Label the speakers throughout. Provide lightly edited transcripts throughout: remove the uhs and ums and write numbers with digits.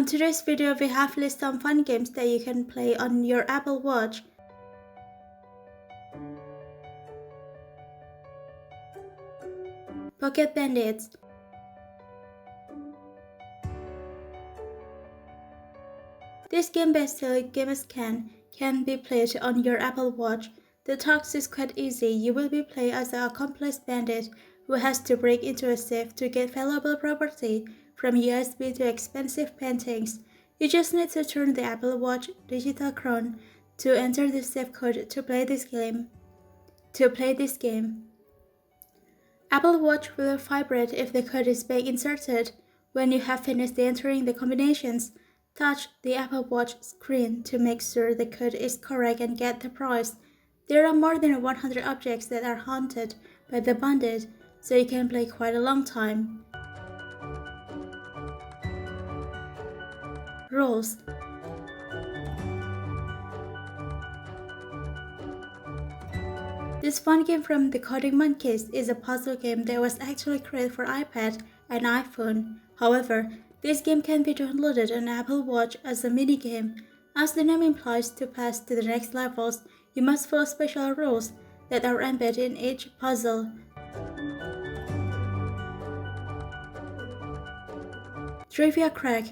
Speaker 1: today's video, we have listed some fun games that you can play on your Apple Watch. Pocket Bandits. This game by Seele Gamescan can be played on your Apple Watch. The task is quite easy. You will be playing as an accomplished bandit who has to break into a safe to get valuable property, from USB to expensive paintings. You just need to turn the Apple Watch digital chron to enter the safe code to play this game. Apple Watch will vibrate if the code is being inserted. When you have finished entering the combinations, touch the Apple Watch screen to make sure the code is correct and get the prize. There are more than 100 objects that are haunted by the bandit, so you can play quite a long time. Rules. This fun game from the Coding Monkeys is a puzzle game that was actually created for iPad and iPhone. However, this game can be downloaded on Apple Watch as a mini-game. As the name implies, to pass to the next levels, you must follow special rules that are embedded in each puzzle. Trivia Crack.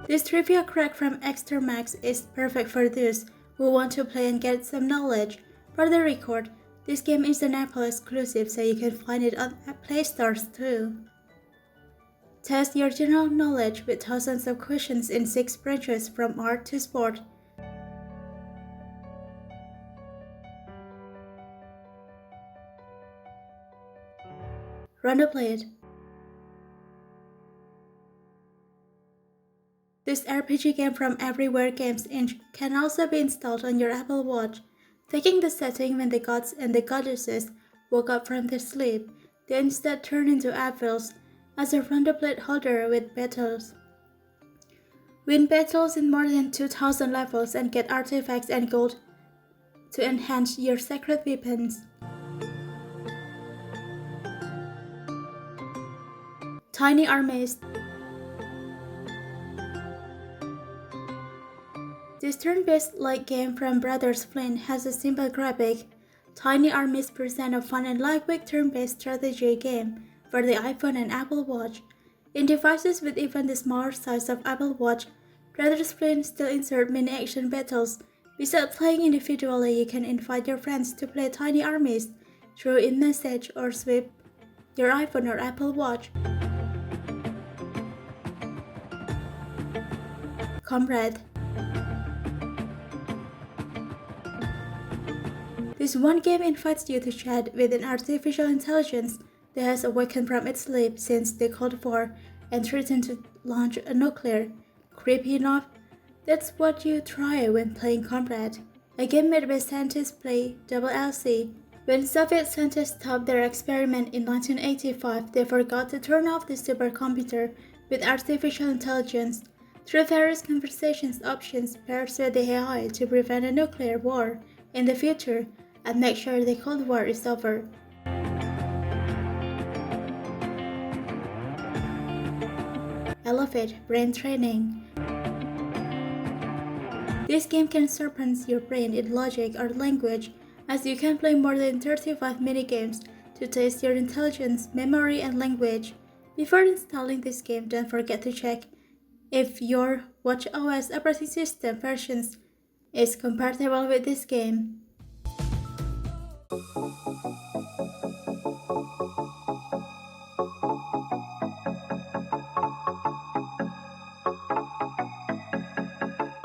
Speaker 1: This trivia crack from Etermax is perfect for those who want to play and get some knowledge. For the record, this game is an Apple exclusive, so you can find it on Play Stores too. Test your general knowledge with thousands of questions in 6 branches from art to sport. Rollerblade. This RPG game from Everywhere Games Inc. can also be installed on your Apple Watch. Taking the setting when the gods and the goddesses woke up from their sleep, they instead turn into apples as a rollerblade holder with battles. Win battles in more than 2,000 levels and get artifacts and gold to enhance your sacred weapons. Tiny Armies. This turn-based light game from Brothers Flynn has a simple graphic. Tiny Armies present a fun and lightweight turn-based strategy game for the iPhone and Apple Watch. In devices with even the smaller size of Apple Watch, Brothers Flynn still insert mini-action battles. Besides playing individually, you can invite your friends to play Tiny Armies through iMessage or swipe your iPhone or Apple Watch. Comrade. This one game invites you to chat with an artificial intelligence that has awakened from its sleep since the Cold War and threatened to launch a nuclear. Creepy enough? That's what you try when playing Comrade, a game made by scientists play LLC. When Soviet scientists stopped their experiment in 1985, they forgot to turn off the supercomputer with artificial intelligence. Through various conversations options, persuade the AI to prevent a nuclear war in the future and make sure the Cold War is over. Elevate Brain Training. This game can sharpen your brain in logic or language, as you can play more than 35 minigames to test your intelligence, memory, and language. Before installing this game, don't forget to check if your watchOS operating system versions is compatible with this game.